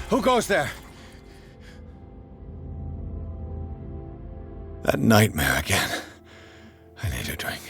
Who goes there? That nightmare again. I need a drink.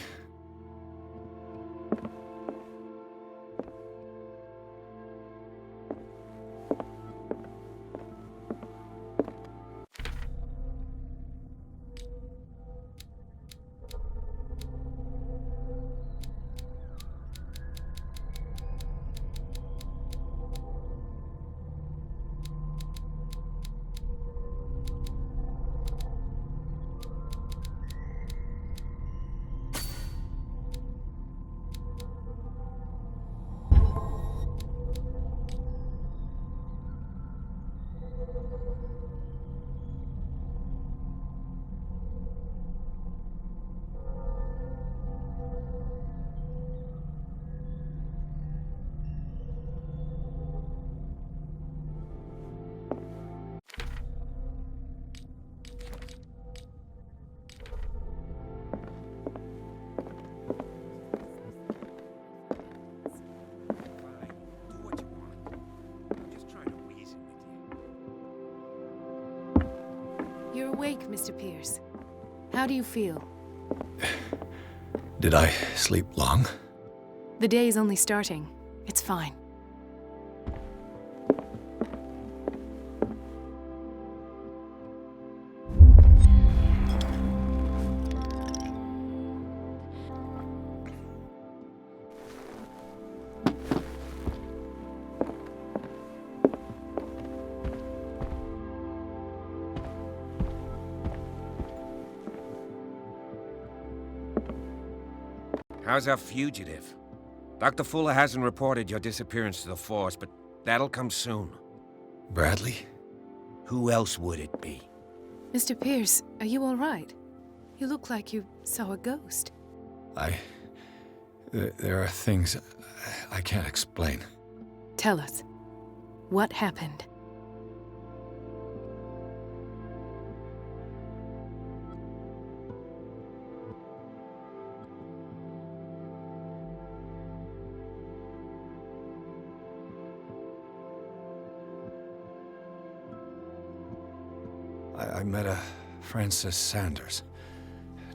You're awake, Mr. Pierce. How do you feel? Did I sleep long? The day is only starting. It's fine. How's our fugitive? Dr. Fuller hasn't reported your disappearance to the force, but that'll come soon. Bradley? Who else would it be? Mr. Pierce, are you all right? You look like you saw a ghost. There are things I can't explain. Tell us. What happened? I met a Francis Sanders.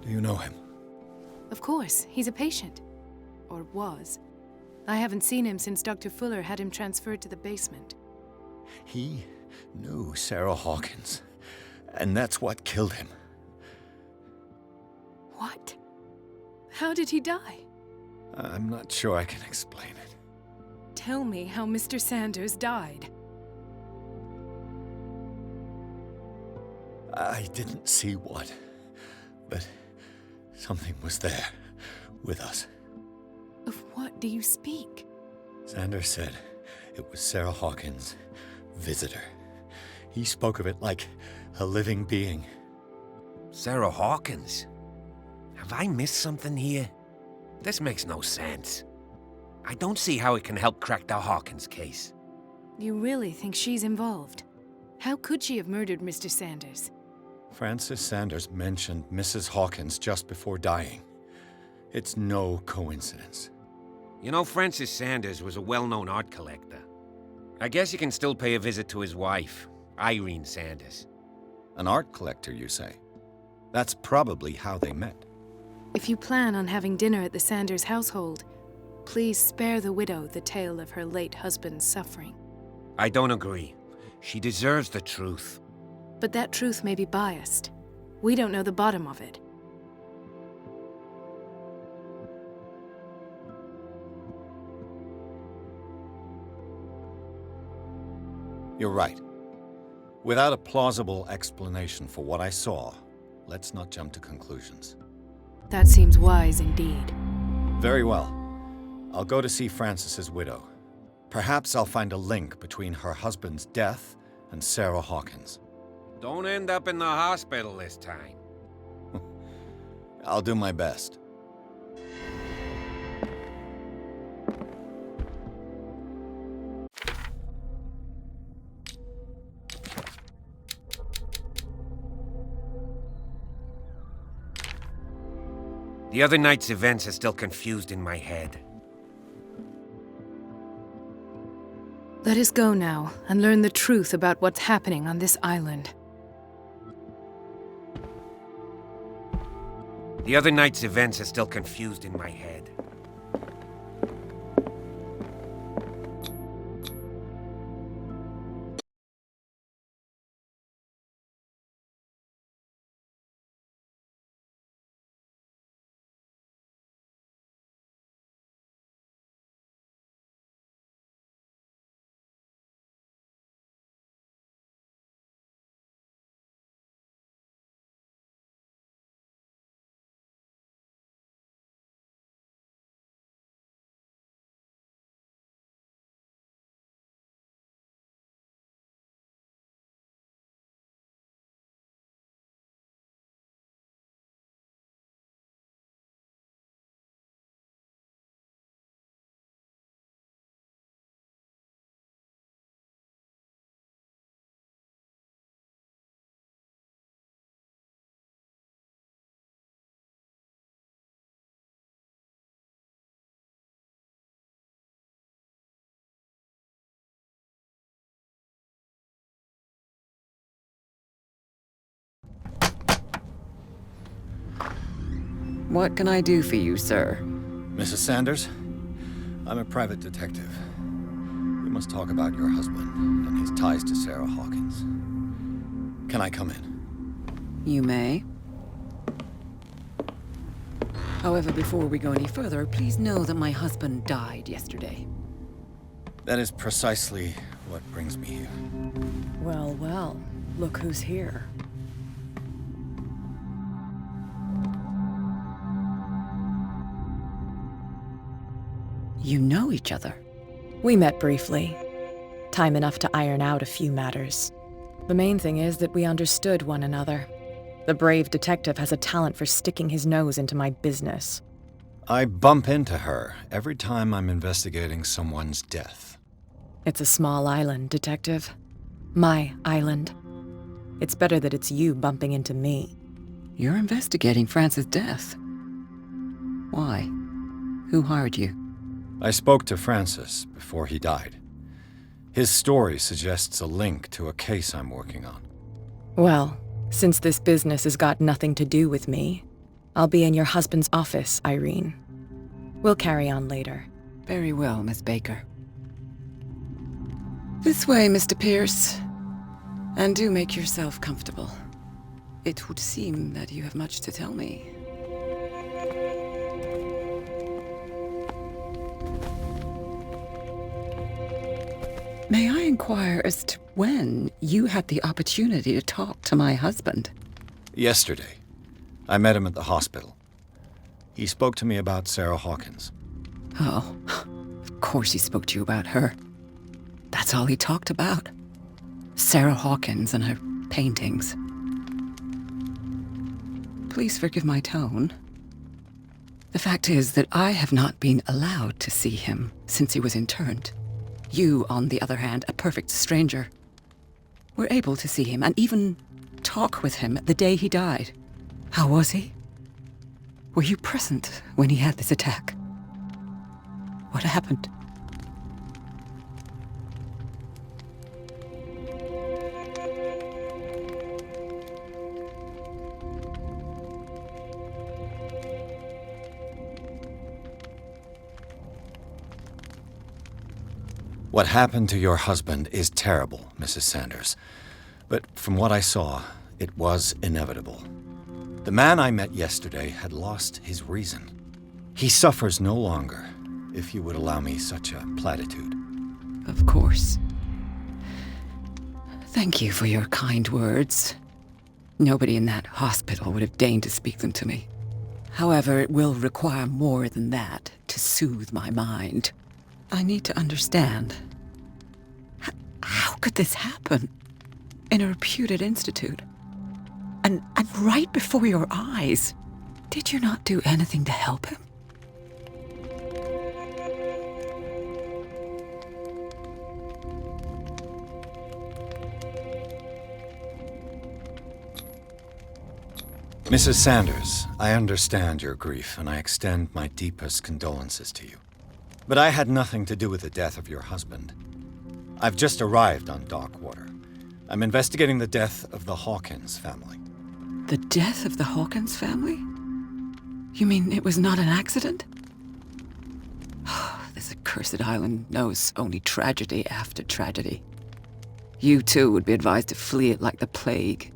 Do you know him? Of course, he's a patient. Or was. I haven't seen him since Dr. Fuller had him transferred to the basement. He knew Sarah Hawkins, and that's what killed him. What? How did he die? I'm not sure I can explain it. Tell me how Mr. Sanders died. I didn't see what, but something was there, with us. Of what do you speak? Sanders said it was Sarah Hawkins' visitor. He spoke of it like a living being. Sarah Hawkins? Have I missed something here? This makes no sense. I don't see how it can help crack the Hawkins case. You really think she's involved? How could she have murdered Mr. Sanders? Francis Sanders mentioned Mrs. Hawkins just before dying. It's no coincidence. You know, Francis Sanders was a well-known art collector. I guess you can still pay a visit to his wife, Irene Sanders. An art collector, you say? That's probably how they met. If you plan on having dinner at the Sanders household, please spare the widow the tale of her late husband's suffering. I don't agree. She deserves the truth. But that truth may be biased. We don't know the bottom of it. You're right. Without a plausible explanation for what I saw, let's not jump to conclusions. That seems wise indeed. Very well. I'll go to see Francis's widow. Perhaps I'll find a link between her husband's death and Sarah Hawkins. Don't end up in the hospital this time. I'll do my best. The other night's events are still confused in my head. The Let us go now and learn the truth about what's happening on this island. The other night's events are still confused in my head. What can I do for you, sir? Mrs. Sanders, I'm a private detective. We must talk about your husband and his ties to Sarah Hawkins. Can I come in? You may. However, before we go any further, please know that my husband died yesterday. That is precisely what brings me here. Well, well, look who's here. You know each other. We met briefly. Time enough to iron out a few matters. The main thing is that we understood one another. The brave detective has a talent for sticking his nose into my business. I bump into her every time I'm investigating someone's death. It's a small island, detective. My island. It's better that it's you bumping into me. You're investigating Francis' death. Why? Who hired you? I spoke to Francis before he died. His story suggests a link to a case I'm working on. Well, since this business has got nothing to do with me, I'll be in your husband's office, Irene. We'll carry on later. Very well, Miss Baker. This way, Mr. Pierce. And do make yourself comfortable. It would seem that you have much to tell me. May I inquire as to when you had the opportunity to talk to my husband? Yesterday, I met him at the hospital. He spoke to me about Sarah Hawkins. Oh, of course he spoke to you about her. That's all he talked about. Sarah Hawkins and her paintings. Please forgive my tone. The fact is that I have not been allowed to see him since he was interned. You, on the other hand, a perfect stranger, were able to see him and even talk with him the day he died. How was he? Were you present when he had this attack? What happened? What happened to your husband is terrible, Mrs. Sanders. But from what I saw, it was inevitable. The man I met yesterday had lost his reason. He suffers no longer, if you would allow me such a platitude. Of course. Thank you for your kind words. Nobody in that hospital would have deigned to speak them to me. However, it will require more than that to soothe my mind. I need to understand. How could this happen? In a reputed institute? And right before your eyes? Did you not do anything to help him? Mrs. Sanders, I understand your grief, and I extend my deepest condolences to you. But I had nothing to do with the death of your husband. I've just arrived on Darkwater. I'm investigating the death of the Hawkins family. The death of the Hawkins family? You mean it was not an accident? This accursed island knows only tragedy after tragedy. You too would be advised to flee it like the plague.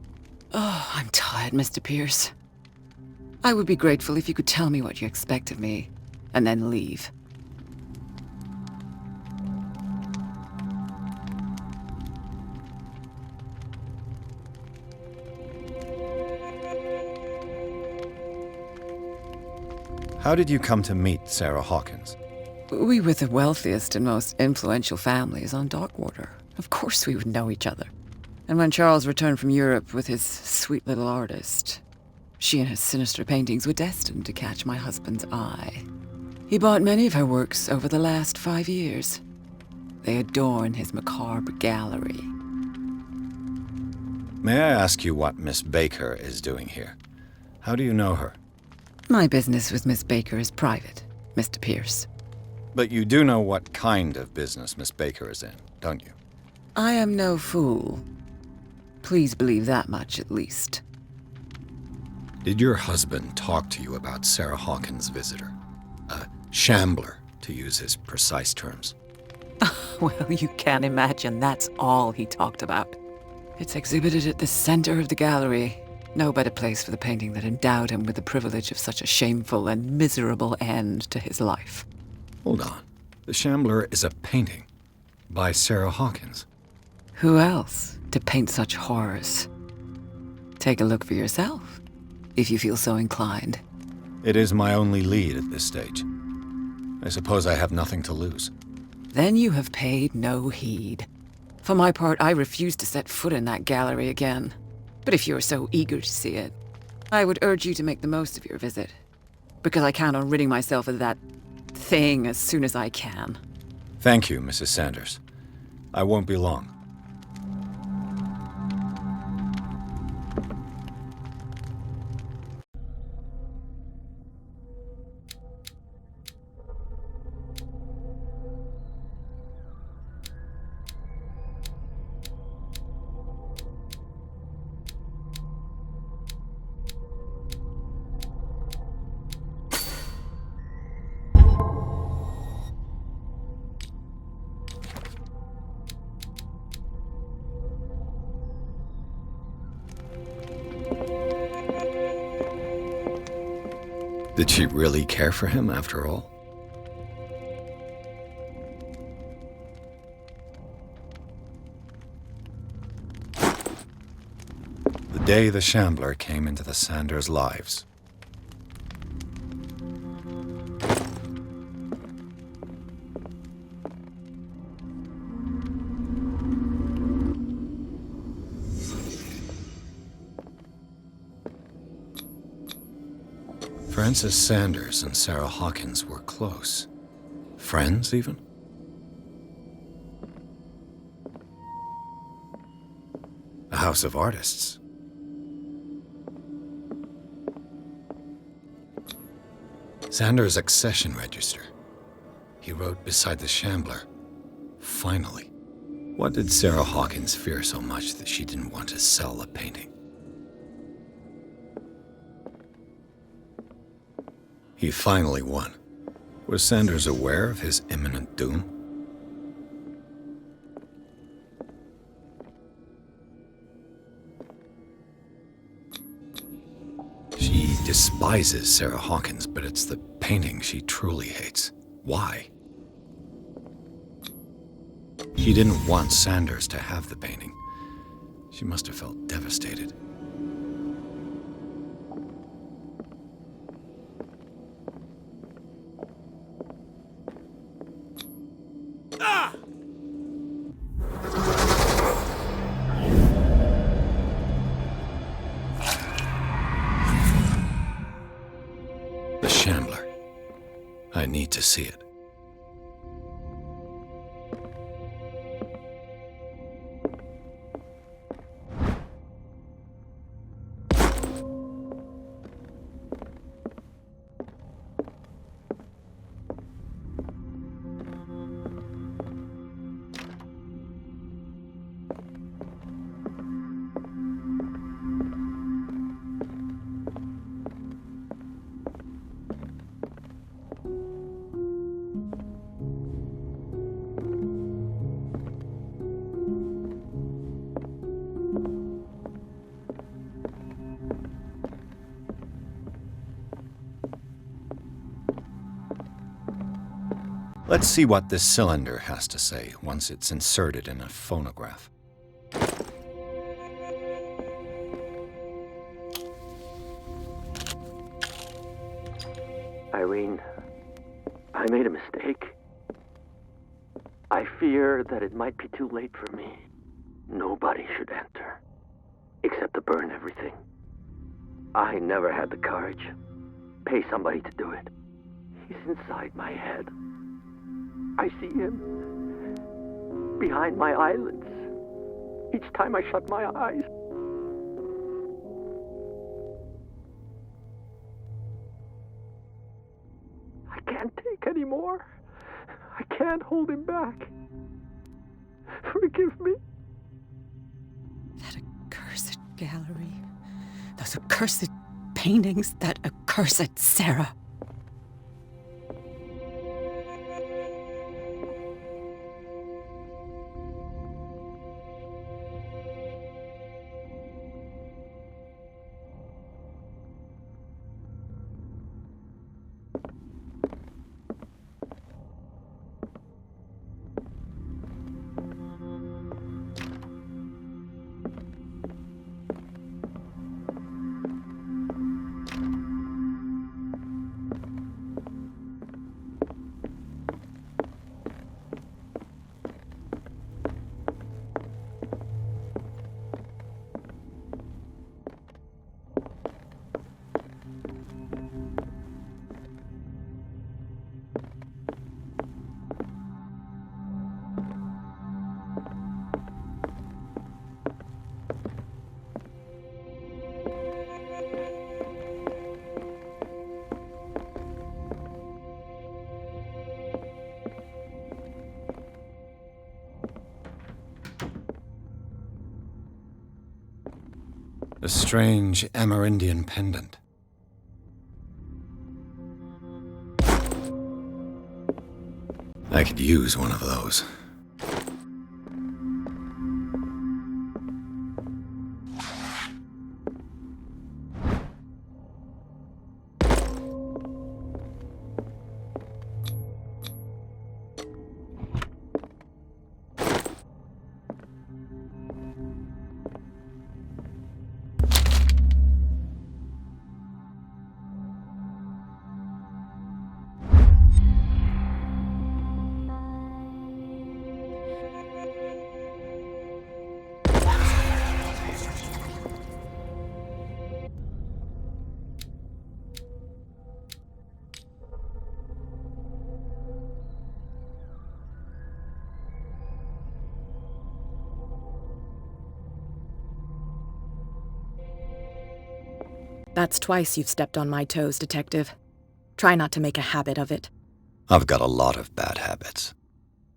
Oh, I'm tired, Mr. Pierce. I would be grateful if you could tell me what you expect of me, and then leave. How did you come to meet Sarah Hawkins? We were the wealthiest and most influential families on Darkwater. Of course we would know each other. And when Charles returned from Europe with his sweet little artist, she and her sinister paintings were destined to catch my husband's eye. He bought many of her works over the last 5 years. They adorn his macabre gallery. May I ask you what Miss Baker is doing here? How do you know her? My business with Miss Baker is private, Mr. Pierce. But you do know what kind of business Miss Baker is in, don't you? I am no fool. Please believe that much, at least. Did your husband talk to you about Sarah Hawkins' visitor? A shambler, to use his precise terms. Well, you can imagine that's all he talked about. It's exhibited at the center of the gallery. No better place for the painting that endowed him with the privilege of such a shameful and miserable end to his life. Hold on. The Shambler is a painting by Sarah Hawkins. Who else to paint such horrors? Take a look for yourself, if you feel so inclined. It is my only lead at this stage. I suppose I have nothing to lose. Then you have paid no heed. For my part, I refuse to set foot in that gallery again. But if you are so eager to see it, I would urge you to make the most of your visit. Because I count on ridding myself of that thing as soon as I can. Thank you, Mrs. Sanders. I won't be long. Did she really care for him after all? The day the Shambler came into the Sanders' lives. Francis Sanders and Sarah Hawkins were close. Friends, even? A house of artists. Sanders' accession register. He wrote beside the Shambler, "Finally." What did Sarah Hawkins fear so much that she didn't want to sell the painting? He finally won. Was Sanders aware of his imminent doom? She despises Sarah Hawkins, but it's the painting she truly hates. Why? She didn't want Sanders to have the painting. She must have felt devastated. The Shambler. I need to see it. Let's see what this cylinder has to say once it's inserted in a phonograph. Irene, I made a mistake. I fear that it might be too late for me. Nobody should enter, except to burn everything. I never had the courage. Pay somebody to do it. He's inside my head. I see him behind my eyelids each time I shut my eyes. I can't take any more. I can't hold him back. Forgive me. That accursed gallery. Those accursed paintings. That accursed Sarah. A strange Amerindian pendant. I could use one of those. That's twice you've stepped on my toes, Detective. Try not to make a habit of it. I've got a lot of bad habits.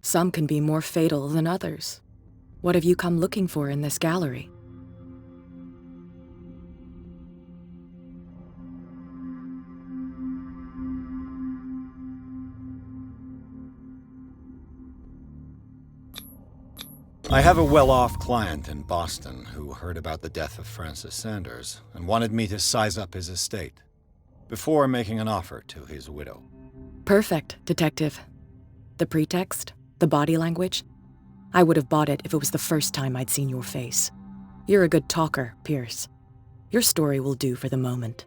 Some can be more fatal than others. What have you come looking for in this gallery? I have a well-off client in Boston who heard about the death of Francis Sanders and wanted me to size up his estate before making an offer to his widow. Perfect, Detective. The pretext? The body language? I would have bought it if it was the first time I'd seen your face. You're a good talker, Pierce. Your story will do for the moment.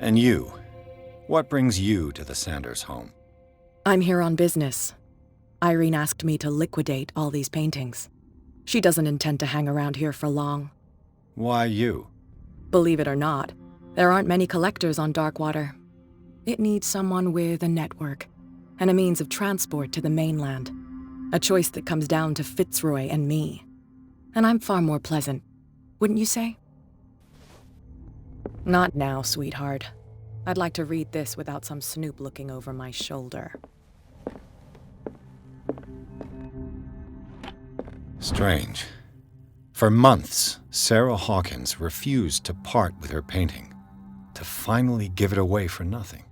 And you? What brings you to the Sanders home? I'm here on business. Irene asked me to liquidate all these paintings. She doesn't intend to hang around here for long. Why you? Believe it or not, there aren't many collectors on Darkwater. It needs someone with a network and a means of transport to the mainland. A choice that comes down to Fitzroy and me. And I'm far more pleasant, wouldn't you say? Not now, sweetheart. I'd like to read this without some snoop looking over my shoulder. Strange. For months, Sarah Hawkins refused to part with her painting, to finally give it away for nothing.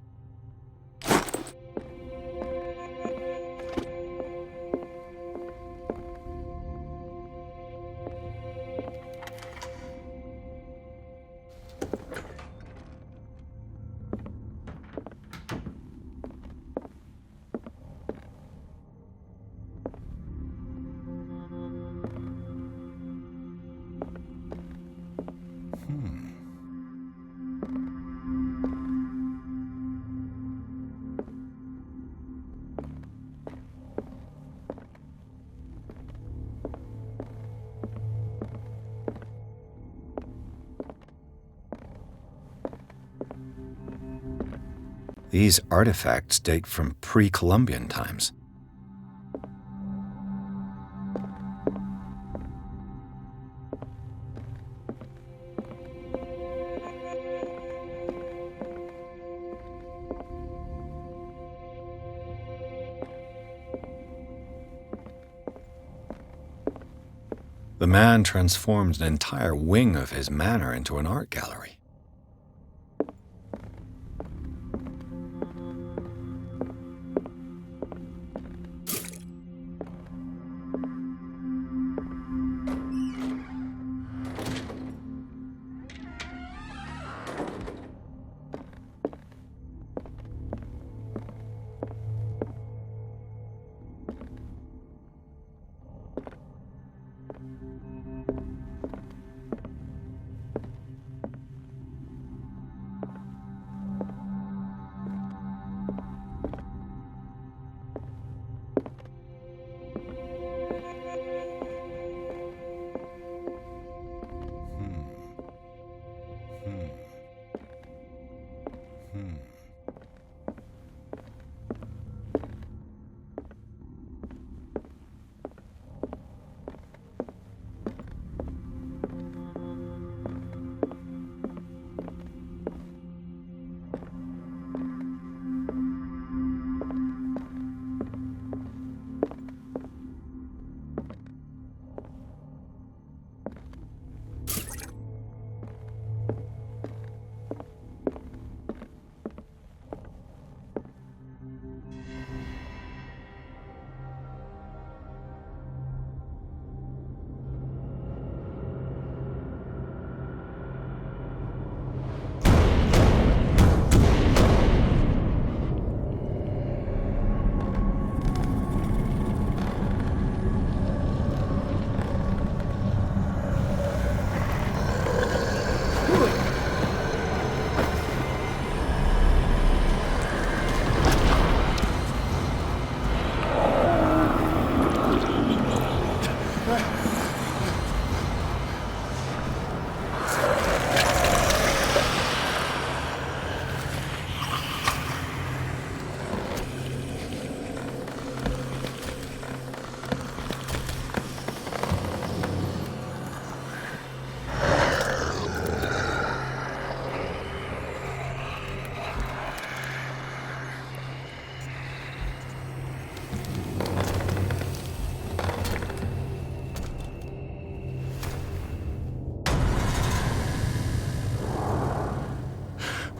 These artifacts date from pre-Columbian times. The man transformed an entire wing of his manor into an art gallery.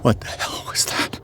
What the hell was that?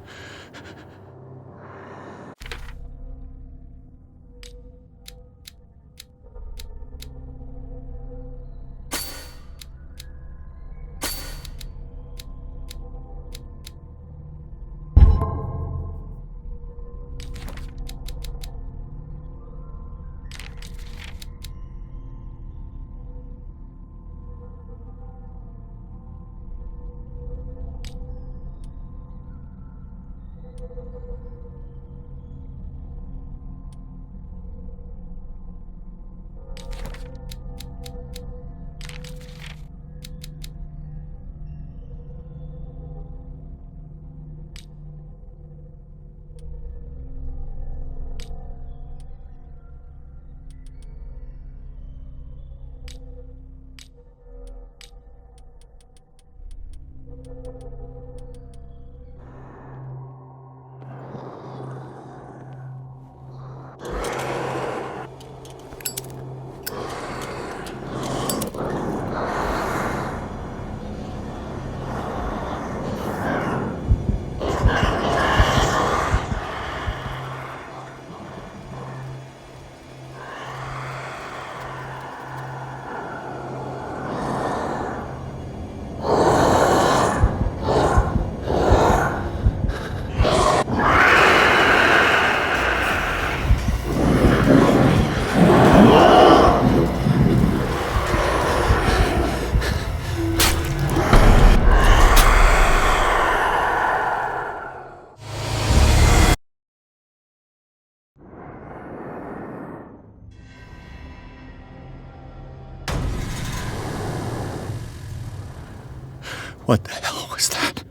What the hell was that?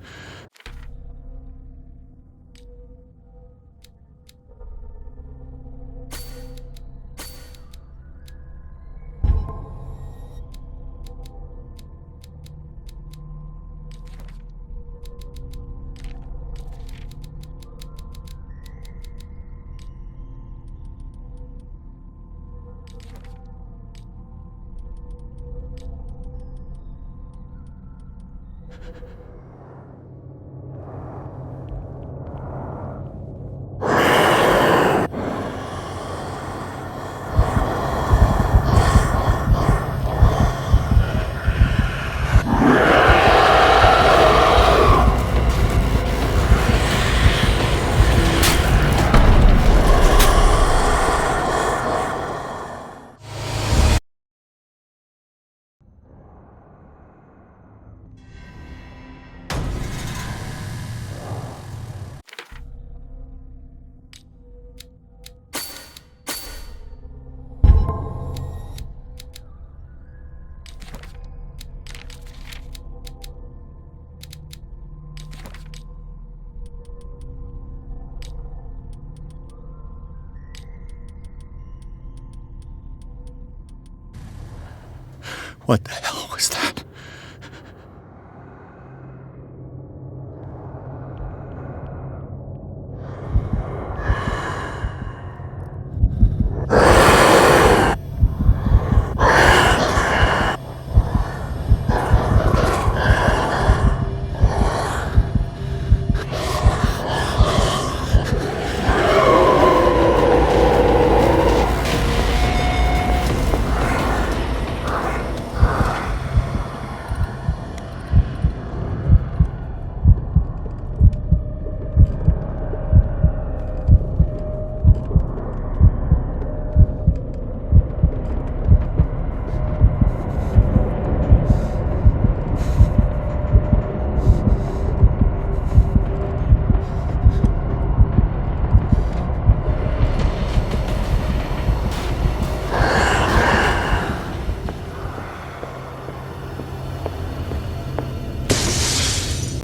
What the hell was that?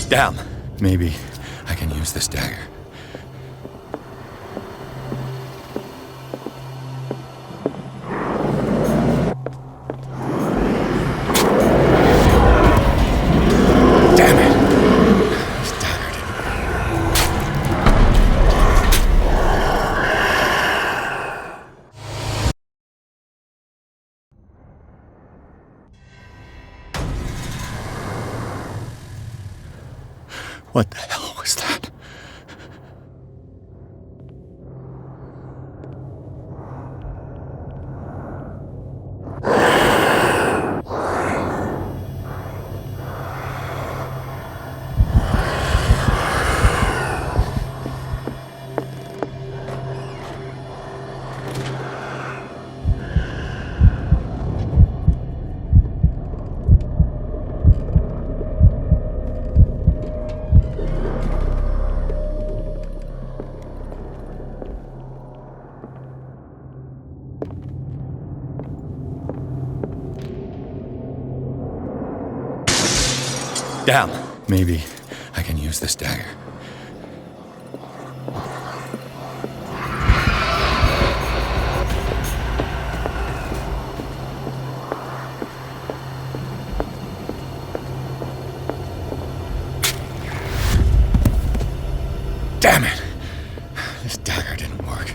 Damn. Maybe I can use this dagger. Damn it. This dagger What the hell was that? Damn. Maybe I can use this dagger. Damn it! This dagger didn't work.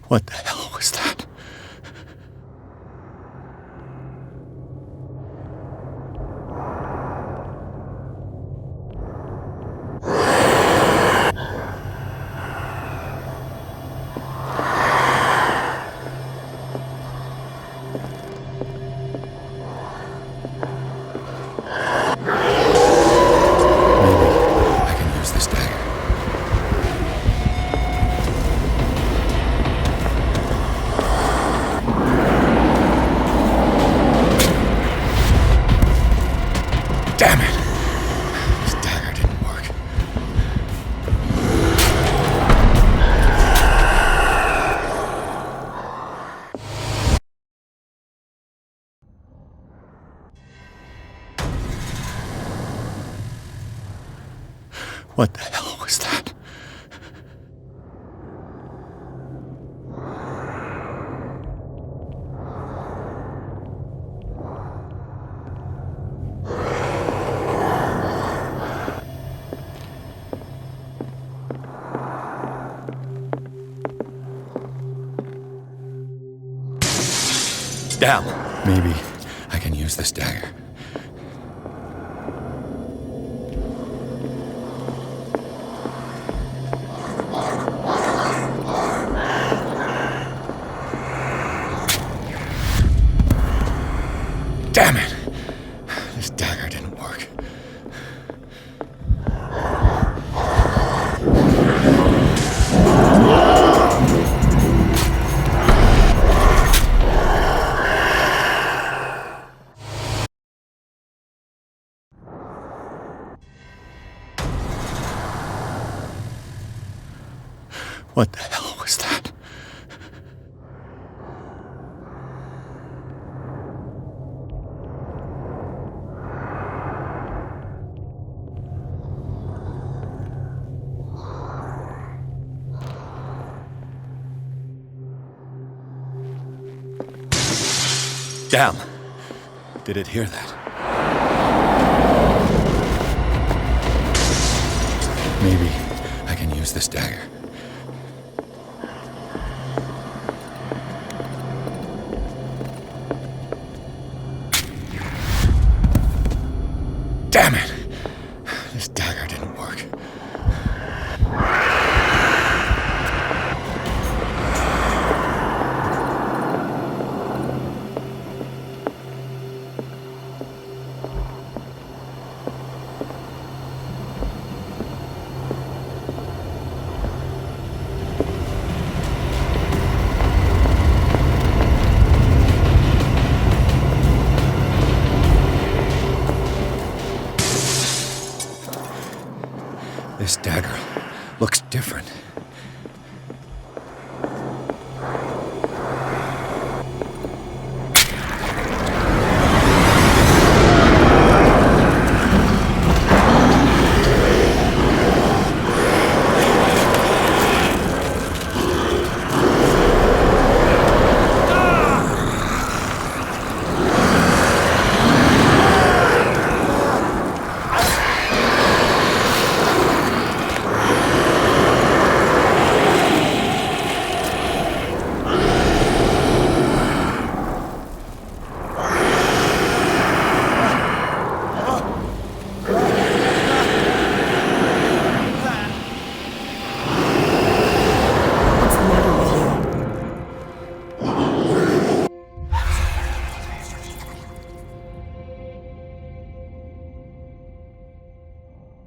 What the hell was that? Damn it! This dagger didn't work. What the hell was that? Damn. Maybe I can use this dagger. Damn it! This dagger didn't work. What the hell was that? Damn. Did it hear that? Maybe I can use this dagger. Damn it! This dagger didn't work. This dagger looks different.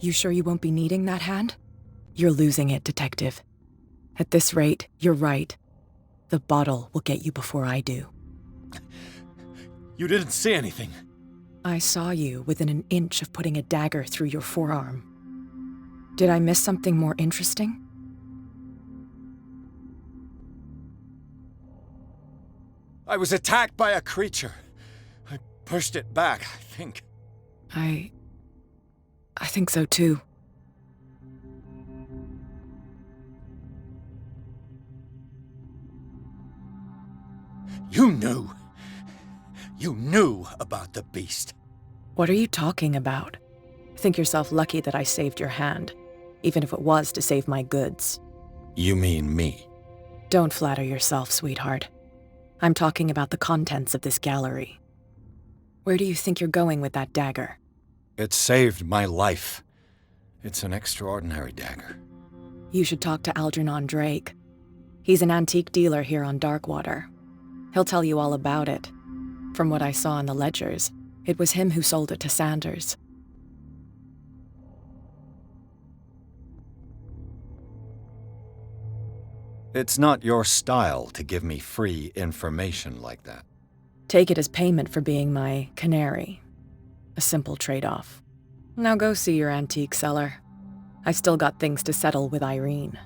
You sure you won't be needing that hand? You're losing it, Detective. At this rate, you're right. The bottle will get you before I do. You didn't see anything. I saw you within an inch of putting a dagger through your forearm. Did I miss something more interesting? I was attacked by a creature. I pushed it back, I think. I think so too. You knew. You knew about the beast. What are you talking about? Think yourself lucky that I saved your hand, even if it was to save my goods. You mean me? Don't flatter yourself, sweetheart. I'm talking about the contents of this gallery. Where do you think you're going with that dagger? It saved my life. It's an extraordinary dagger. You should talk to Algernon Drake. He's an antique dealer here on Darkwater. He'll tell you all about it. From what I saw in the ledgers, it was him who sold it to Sanders. It's not your style to give me free information like that. Take it as payment for being my canary. A simple trade-off. Now go see your antique seller. I've still got things to settle with Irene.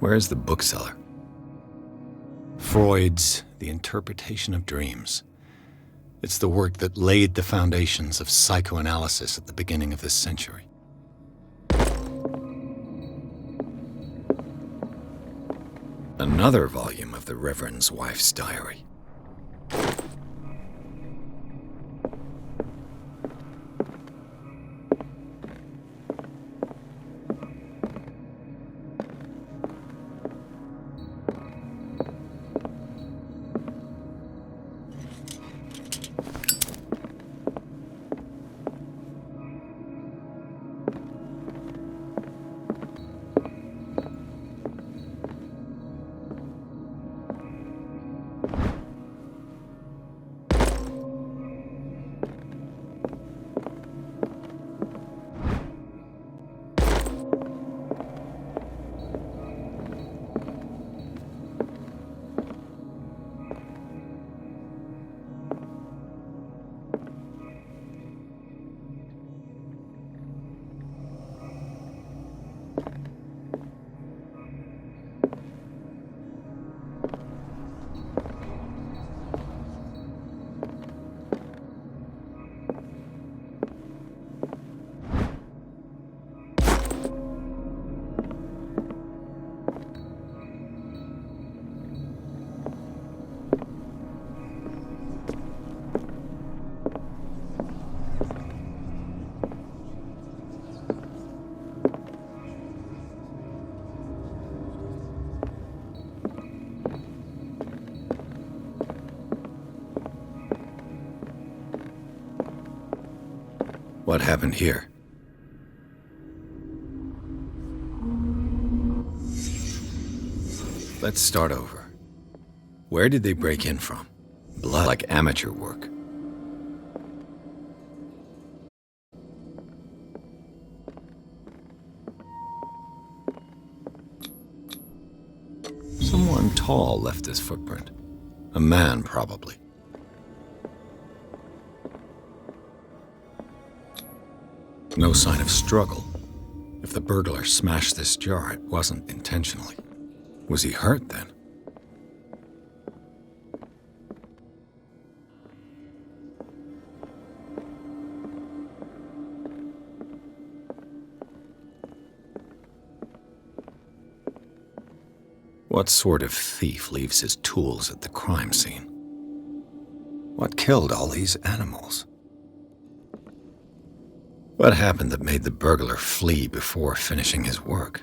Where's the bookseller? Freud's The Interpretation of Dreams. It's the work that laid the foundations of psychoanalysis at the beginning of this century. Another volume of the Reverend's wife's diary. What happened here? Let's start over. Where did they break in from? Blood like amateur work. Someone tall left this footprint. A man, probably. No sign of struggle. If the burglar smashed this jar, it wasn't intentionally. Was he hurt then? What sort of thief leaves his tools at the crime scene? What killed all these animals? What happened that made the burglar flee before finishing his work?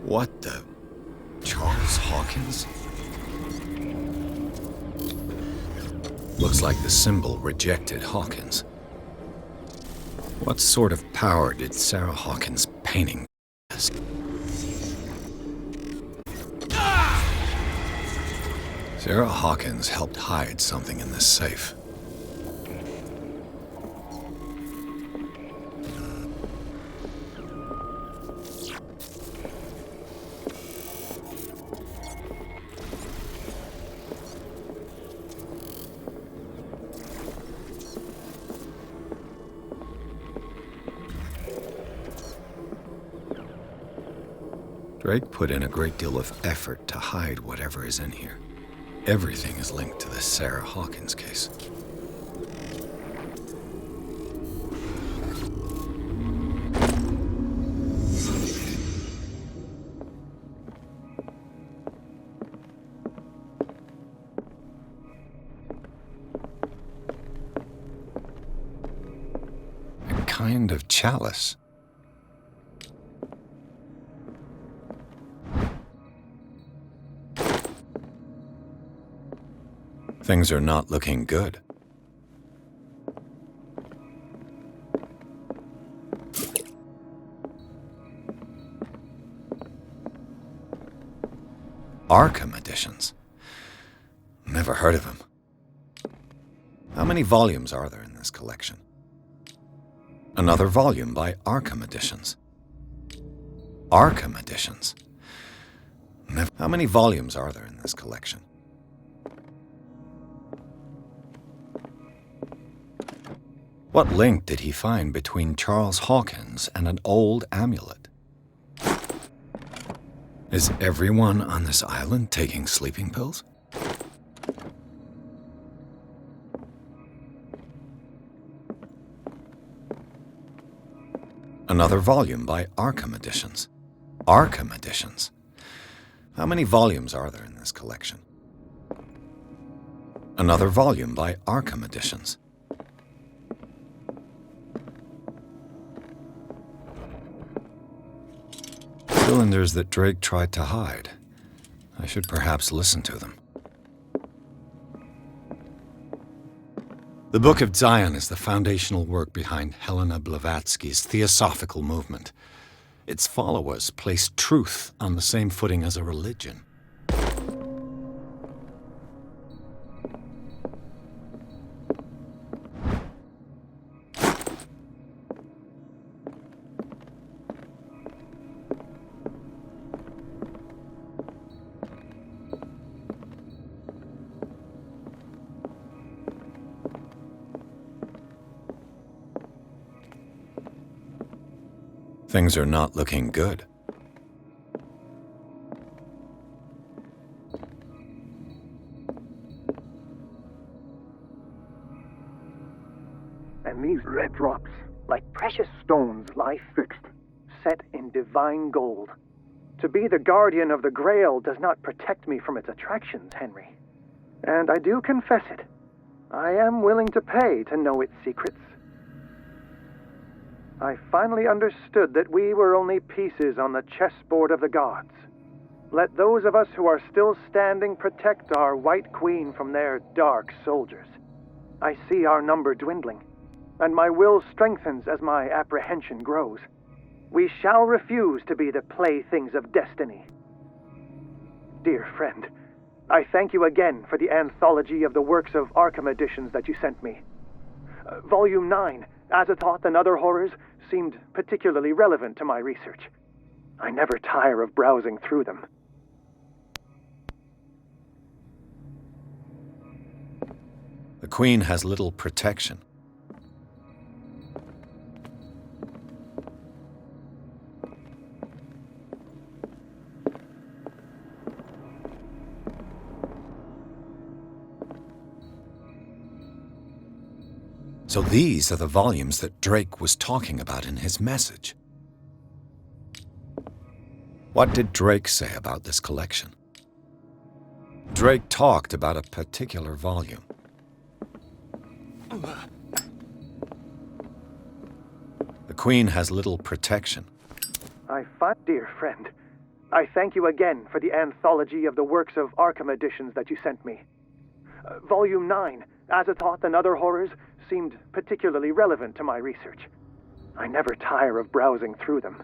What the... Charles Hawkins? Looks like the symbol rejected Hawkins. What sort of power did Sarah Hawkins' painting possess? Sarah Hawkins helped hide something in this safe. Drake put in a great deal of effort to hide whatever is in here. Everything is linked to the Sarah Hawkins case. A kind of chalice. Things are not looking good. Arkham editions. Never heard of him. How many volumes are there in this collection? Another volume by Arkham Editions. Arkham Editions. How many volumes are there in this collection? What link did he find between Charles Hawkins and an old amulet? Is everyone on this island taking sleeping pills? Another volume by Arkham Editions. Arkham Editions. How many volumes are there in this collection? Another volume by Arkham Editions. Cylinders that Drake tried to hide. I should perhaps listen to them. The Book of Zion is the foundational work behind Helena Blavatsky's Theosophical movement. Its followers place truth on the same footing as a religion. Things are not looking good. And these red drops, like precious stones, lie fixed, set in divine gold. To be the guardian of the Grail does not protect me from its attractions, Henry. And I do confess it. I am willing to pay to know its secrets. I finally understood that we were only pieces on the chessboard of the gods. Let those of us who are still standing protect our White Queen from their dark soldiers. I see our number dwindling, and my will strengthens as my apprehension grows. We shall refuse to be the playthings of destiny. Dear friend, I thank you again for the anthology of the works of Arkham editions that you sent me. Volume 9, Azathoth and Other Horrors, seemed particularly relevant to my research. I never tire of browsing through them. The Queen has little protection. So these are the volumes that Drake was talking about in his message. What did Drake say about this collection? Drake talked about a particular volume. The Queen has little protection. Dear friend, I thank you again for the anthology of the works of Arkham editions that you sent me. Volume 9, Azathoth and Other Horrors, seemed particularly relevant to my research. I never tire of browsing through them.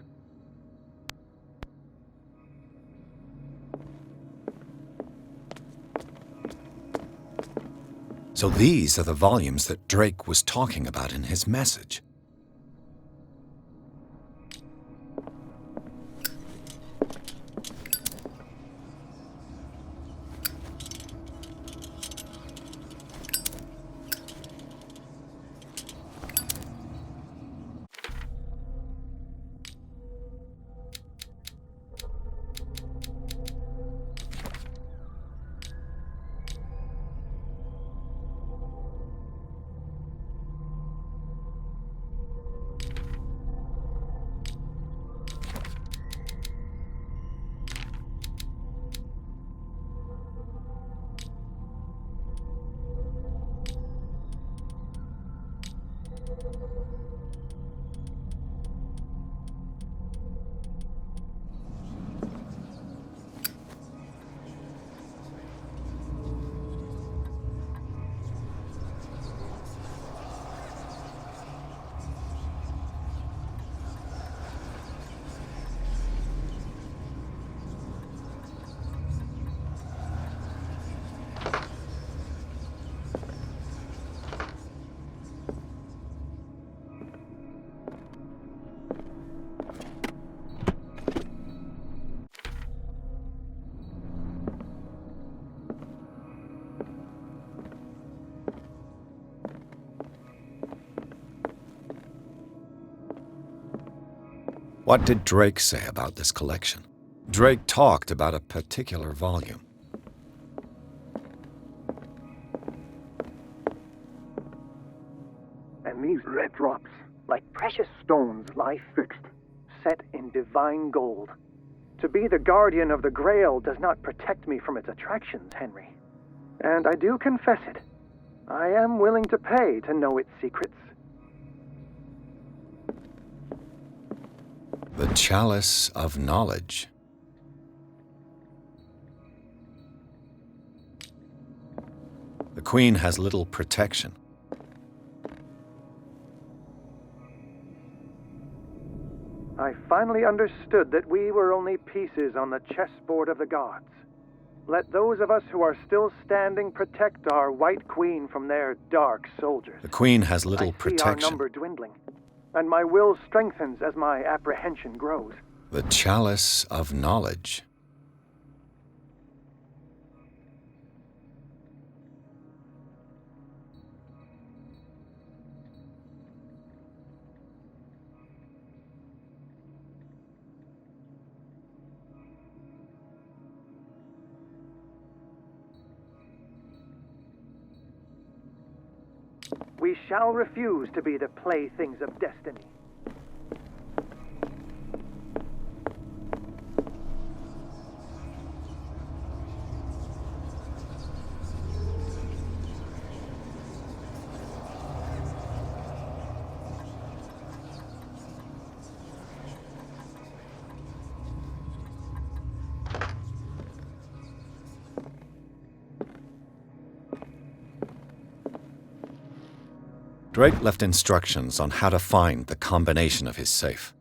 So these are the volumes that Drake was talking about in his message. What did Drake say about this collection? Drake talked about a particular volume. And these red drops, like precious stones, lie fixed, set in divine gold. To be the guardian of the Grail does not protect me from its attractions, Henry. And I do confess it. I am willing to pay to know its secrets. The Chalice of Knowledge. The Queen has little protection. I finally understood that we were only pieces on the chessboard of the gods. Let those of us who are still standing protect our White Queen from their dark soldiers. The Queen has little I see protection. our number dwindling, and my will strengthens as my apprehension grows. The Chalice of Knowledge. We shall refuse to be the playthings of destiny. Drake left instructions on how to find the combination of his safe.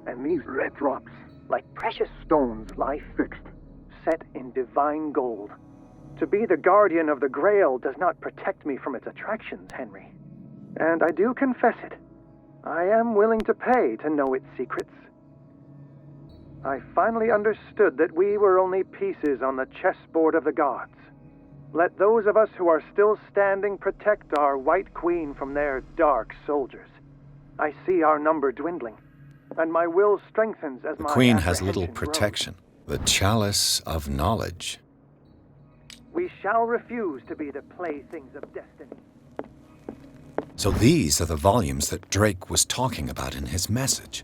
And these red drops, like precious stones, lie fixed, set in divine gold. To be the guardian of the Grail does not protect me from its attractions, Henry. And I do confess it. I am willing to pay to know its secrets. I finally understood that we were only pieces on the chessboard of the gods. Let those of us who are still standing protect our White Queen from their dark soldiers. I see our number dwindling, and my will strengthens as The my Queen has little apprehension grows. protection. The chalice of knowledge. We shall refuse to be the playthings of destiny. So these are the volumes that Drake was talking about in his message.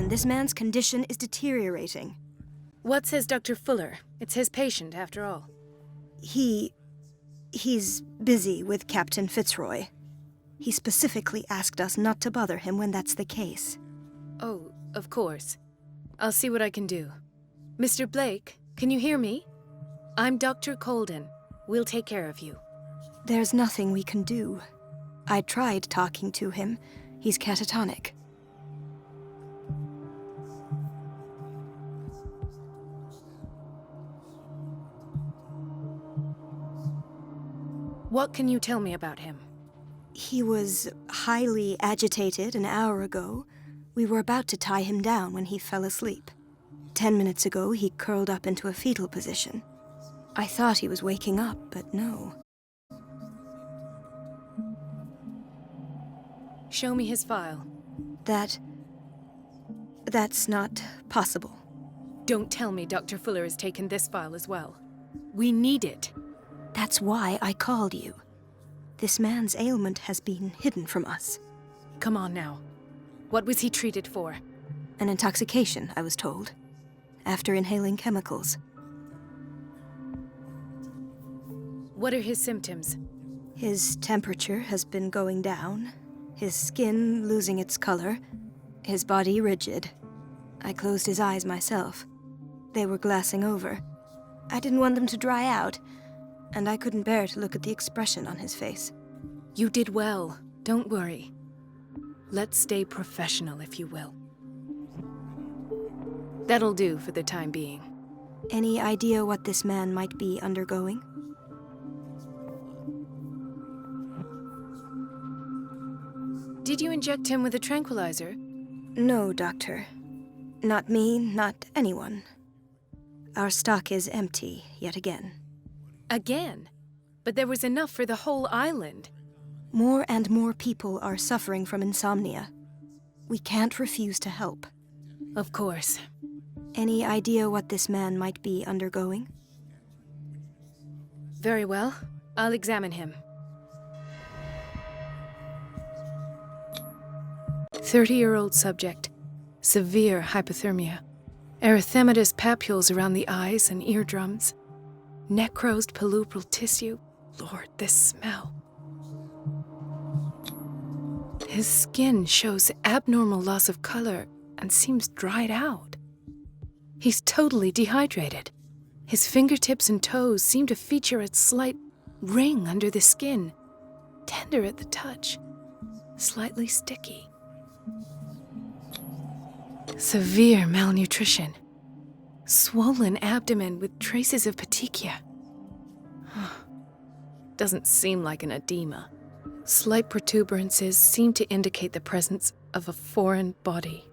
Yithian, this man's condition is deteriorating. What says Dr. Fuller? It's his patient, after all. He's busy with Captain Fitzroy. He specifically asked us not to bother him when that's the case. Oh, of course. I'll see what I can do. Mr. Blake, can you hear me? I'm Dr. Colden. We'll take care of you. There's nothing we can do. I tried talking to him. He's catatonic. What can you tell me about him? He was highly agitated an hour ago. We were about to tie him down when he fell asleep. 10 minutes ago, he curled up into a fetal position. I thought he was waking up, but no. Show me his file. That's not possible. Don't tell me Dr. Fuller has taken this file as well. We need it. That's why I called you. This man's ailment has been hidden from us. Come on now. What was he treated for? An intoxication, I was told, after inhaling chemicals. What are his symptoms? His temperature has been going down, his skin losing its color, his body rigid. I closed his eyes myself. They were glassing over. I didn't want them to dry out, and I couldn't bear to look at the expression on his face. You did well. Don't worry. Let's stay professional, if you will. That'll do for the time being. Any idea what this man might be undergoing? Did you inject him with a tranquilizer? No, Doctor. Not me, not anyone. Our stock is empty, yet again. Again? But there was enough for the whole island. More and more people are suffering from insomnia. We can't refuse to help. Of course. Any idea what this man might be undergoing? Very well. I'll examine him. 30-year-old subject. Severe hypothermia. Erythematous papules around the eyes and eardrums. Necrosed palpebral tissue. Lord, this smell. His skin shows abnormal loss of color and seems dried out. He's totally dehydrated. His fingertips and toes seem to feature a slight ring under the skin, tender at the touch, slightly sticky. Severe malnutrition. Swollen abdomen with traces of petechia. Doesn't seem like an edema. Slight protuberances seem to indicate the presence of a foreign body.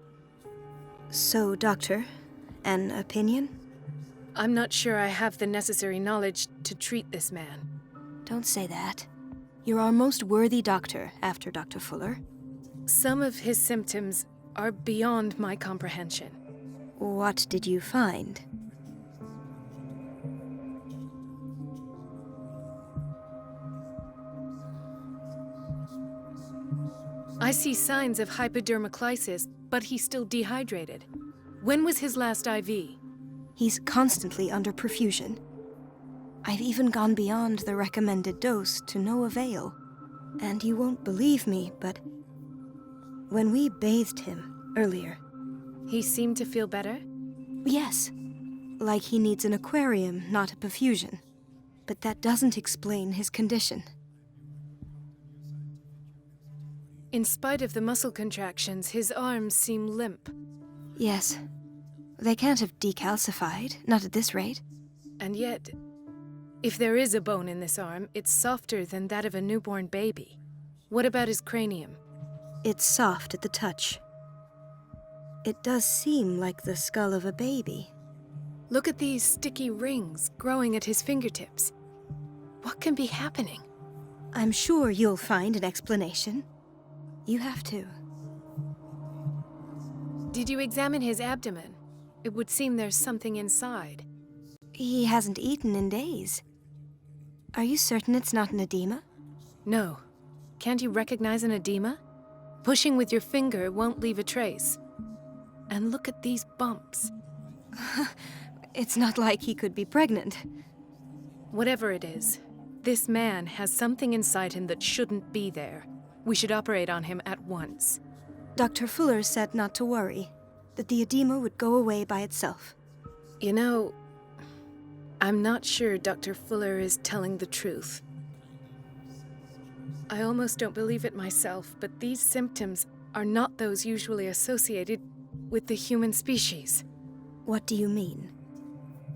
So, Doctor, an opinion? I'm not sure I have the necessary knowledge to treat this man. Don't say that. You're our most worthy doctor after Dr. Fuller. Some of his symptoms are beyond my comprehension. What did you find? I see signs of hypodermoclysis, but he's still dehydrated. When was his last IV? He's constantly under perfusion. I've even gone beyond the recommended dose to no avail. And you won't believe me, but when we bathed him earlier... He seemed to feel better? Yes. Like he needs an aquarium, not a perfusion. But that doesn't explain his condition. In spite of the muscle contractions, his arms seem limp. Yes. They can't have decalcified, not at this rate. And yet, if there is a bone in this arm, it's softer than that of a newborn baby. What about his cranium? It's soft at the touch. It does seem like the skull of a baby. Look at these sticky rings growing at his fingertips. What can be happening? I'm sure you'll find an explanation. You have to. Did you examine his abdomen? It would seem there's something inside. He hasn't eaten in days. Are you certain it's not an edema? No. Can't you recognize an edema? Pushing with your finger won't leave a trace. And look at these bumps. It's not like he could be pregnant. Whatever it is, this man has something inside him that shouldn't be there. We should operate on him at once. Dr. Fuller said not to worry, that the edema would go away by itself. You know, I'm not sure Dr. Fuller is telling the truth. I almost don't believe it myself, but these symptoms are not those usually associated with the human species. What do you mean?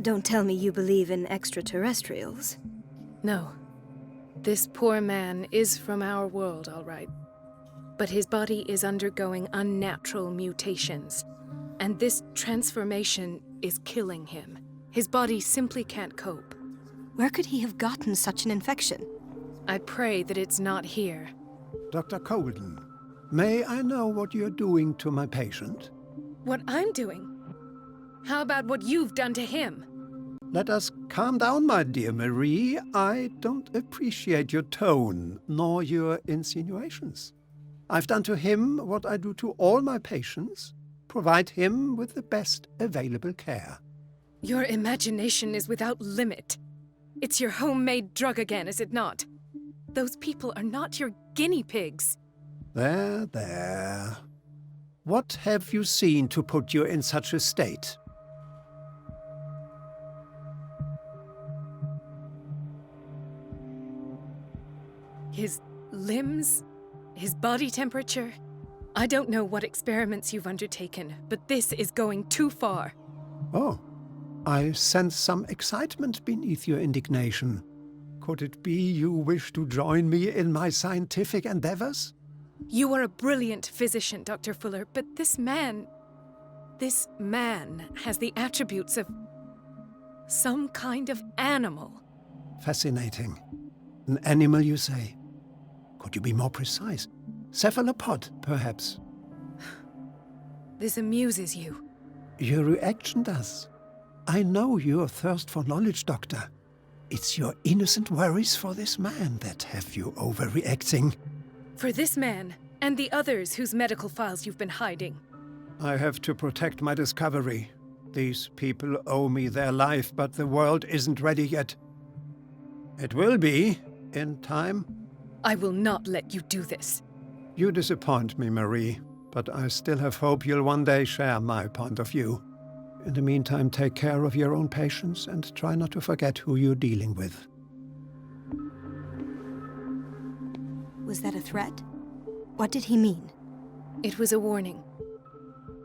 Don't tell me you believe in extraterrestrials. No. This poor man is from our world, all right. But his body is undergoing unnatural mutations. And this transformation is killing him. His body simply can't cope. Where could he have gotten such an infection? I pray that it's not here. Dr. Colden, may I know what you're doing to my patient? What I'm doing? How about what you've done to him? Let us calm down, my dear Marie. I don't appreciate your tone, nor your insinuations. I've done to him what I do to all my patients. Provide him with the best available care. Your imagination is without limit. It's your homemade drug again, is it not? Those people are not your guinea pigs. There, there. What have you seen to put you in such a state? His limbs, his body temperature. I don't know what experiments you've undertaken, but this is going too far. Oh, I sense some excitement beneath your indignation. Could it be you wish to join me in my scientific endeavors? You are a brilliant physician, Dr. Fuller, but this man has the attributes of some kind of animal. Fascinating. An animal, you say? Could you be more precise? Cephalopod, perhaps? This amuses you. Your reaction does. I know your thirst for knowledge, Doctor. It's your innocent worries for this man that have you overreacting. For this man, and the others whose medical files you've been hiding. I have to protect my discovery. These people owe me their life, but the world isn't ready yet. It will be, in time. I will not let you do this. You disappoint me, Marie, but I still have hope you'll one day share my point of view. In the meantime, take care of your own patients and try not to forget who you're dealing with. Was that a threat? What did he mean? It was a warning.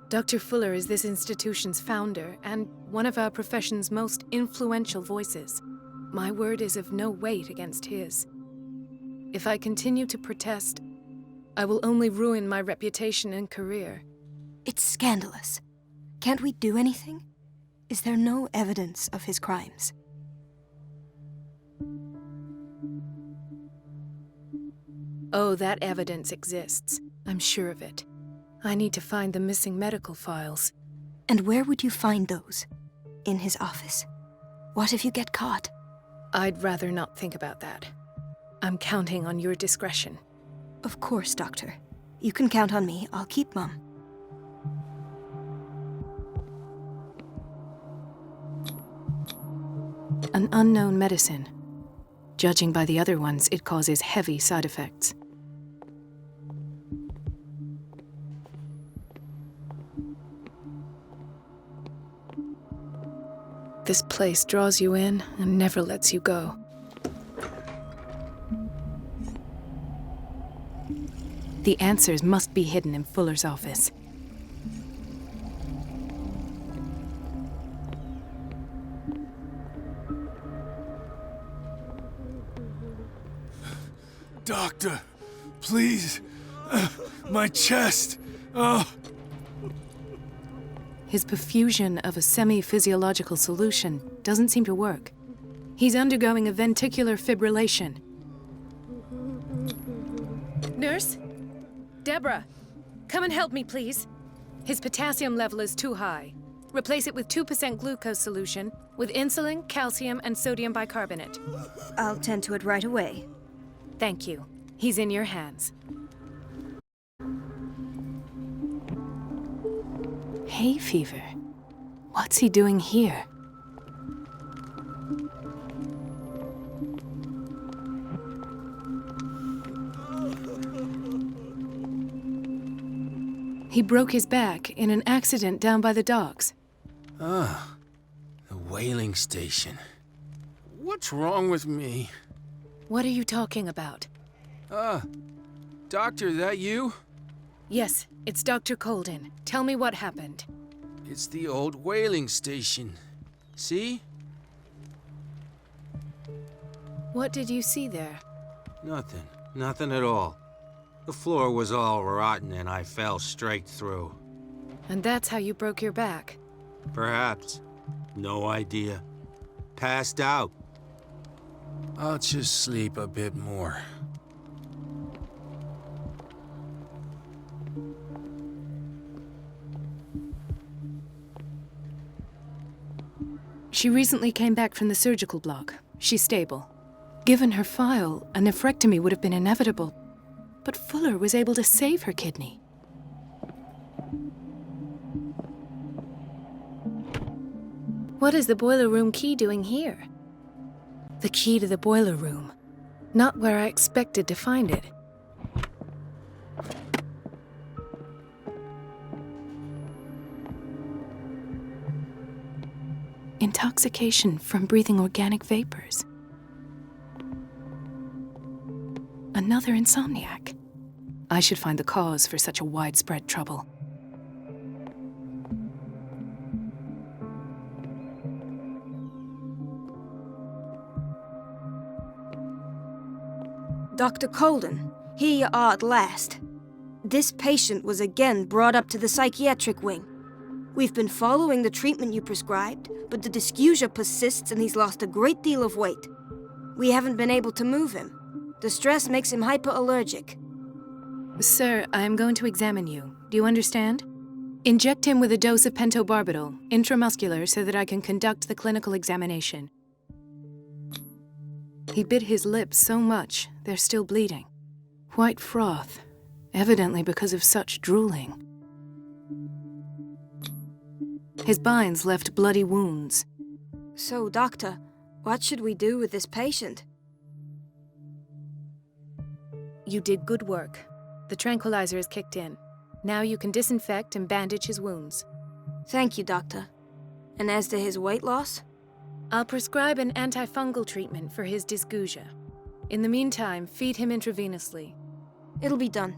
Dr. Fuller is this institution's founder and one of our profession's most influential voices. My word is of no weight against his. If I continue to protest, I will only ruin my reputation and career. It's scandalous. Can't we do anything? Is there no evidence of his crimes? Oh, that evidence exists. I'm sure of it. I need to find the missing medical files. And where would you find those? In his office? What if you get caught? I'd rather not think about that. I'm counting on your discretion. Of course, Doctor. You can count on me. I'll keep mum. An unknown medicine. Judging by the other ones, it causes heavy side effects. This place draws you in and never lets you go. The answers must be hidden in Fuller's office. Doctor, please. My chest. Oh. His perfusion of a semi-physiological solution doesn't seem to work. He's undergoing a ventricular fibrillation. Nurse? Deborah, come and help me, please. His potassium level is too high. Replace it with 2% glucose solution with insulin, calcium, and sodium bicarbonate. I'll tend to it right away. Thank you. He's in your hands. hay fever. What's he doing here? He broke his back in an accident down by the docks. Ah, the whaling station. What's wrong with me? What are you talking about? Doctor, that you? Yes, it's Dr. Colden. Tell me what happened. It's the old whaling station. See? What did you see there? Nothing. Nothing at all. The floor was all rotten and I fell straight through. And that's how you broke your back? Perhaps. No idea. Passed out. I'll just sleep a bit more. She recently came back from the surgical block. She's stable. Given her file, a nephrectomy would have been inevitable. But Fuller was able to save her kidney. What is the boiler room key doing here? The key to the boiler room. Not where I expected to find it. Intoxication from breathing organic vapors. Another insomniac. I should find the cause for such a widespread trouble. Dr. Colden, here you are at last. This patient was again brought up to the psychiatric wing. We've been following the treatment you prescribed, but the dysgeusia persists and he's lost a great deal of weight. We haven't been able to move him. The stress makes him hyperallergic. Sir, I am going to examine you. Do you understand? Inject him with a dose of pentobarbital, intramuscular, so that I can conduct the clinical examination. He bit his lips so much, they're still bleeding. White froth, evidently because of such drooling. His binds left bloody wounds. So, Doctor, what should we do with this patient? You did good work. The tranquilizer is kicked in. Now you can disinfect and bandage his wounds. Thank you, Doctor. And as to his weight loss? I'll prescribe an antifungal treatment for his dysgeusia. In the meantime, feed him intravenously. It'll be done.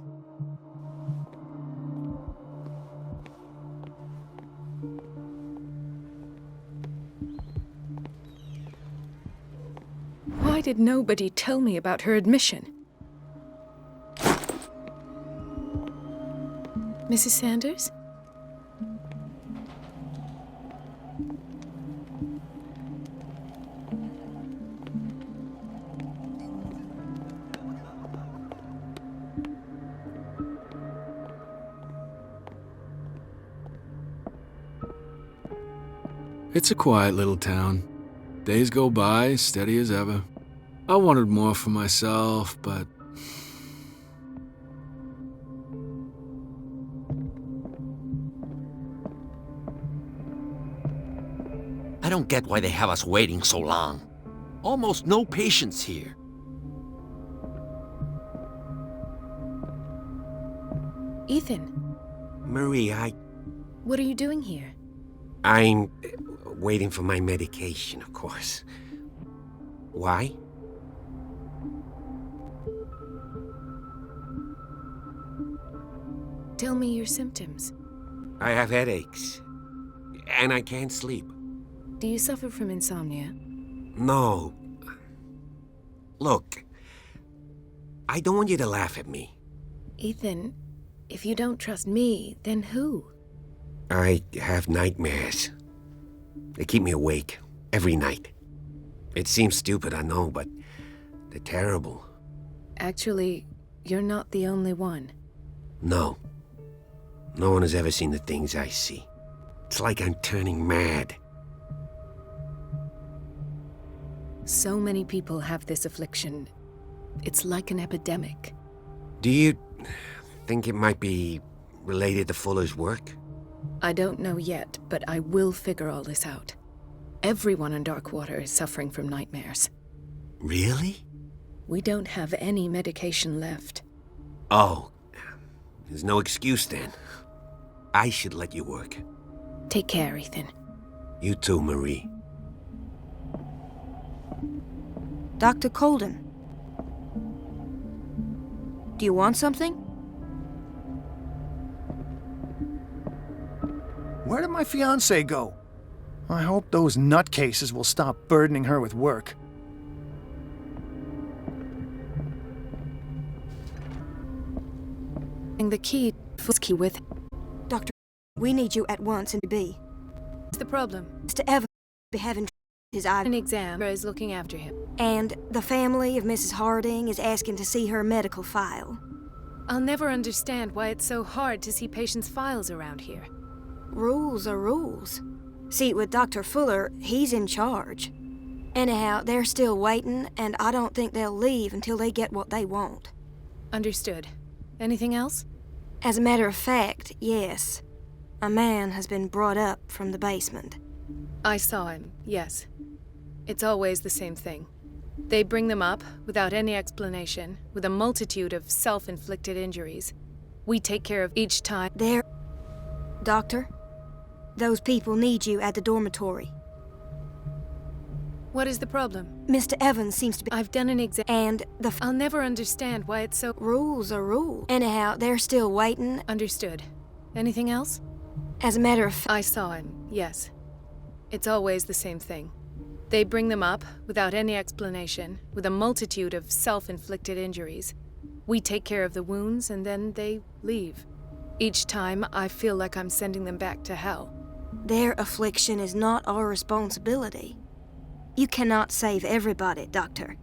Why did nobody tell me about her admission? Mrs. Sanders? It's a quiet little town. Days go by, steady as ever. I wanted more for myself, but... I don't get why they have us waiting so long. Almost no patients here. Ethan, Marie, what are you doing here? I'm waiting for my medication, of course. Why? Tell me your symptoms. I have headaches. And I can't sleep. Do you suffer from insomnia? No. Look, I don't want you to laugh at me. Ethan, if you don't trust me, then who? I have nightmares. They keep me awake every night. It seems stupid, I know, but they're terrible. Actually, you're not the only one. No. No one has ever seen the things I see. It's like I'm turning mad. So many people have this affliction. It's like an epidemic. Do you think it might be related to Fuller's work? I don't know yet, but I will figure all this out. Everyone in Darkwater is suffering from nightmares. Really? We don't have any medication left. Oh, there's no excuse then. I should let you work. Take care, Ethan. You too, Marie. Dr. Colden. Do you want something? Where did my fiancée go? I hope those nutcases will stop burdening her with work. The key with. Doctor, we need you at once in B. What's the problem? Mr. Evans be having his eye. An exam is looking after him. And the family of Mrs. Harding is asking to see her medical file. I'll never understand why it's so hard to see patients' files around here. Rules are rules. See, with Dr. Fuller, he's in charge. Anyhow, they're still waiting, and I don't think they'll leave until they get what they want. Understood. Anything else? As a matter of fact, yes. A man has been brought up from the basement. I saw him, yes. It's always the same thing. They bring them up, without any explanation, with a multitude of self-inflicted injuries. We take care of each time. Doctor, those people need you at the dormitory. What is the problem? Mr. Evans seems to be... I've done an exam. And I'll never understand why it's so... Rules are rules. Anyhow, they're still waiting. Understood. Anything else? As a matter of... I saw him, yes. It's always the same thing. They bring them up, without any explanation, with a multitude of self-inflicted injuries. We take care of the wounds, and then they leave. Each time, I feel like I'm sending them back to hell. Their affliction is not our responsibility. You cannot save everybody, Doctor.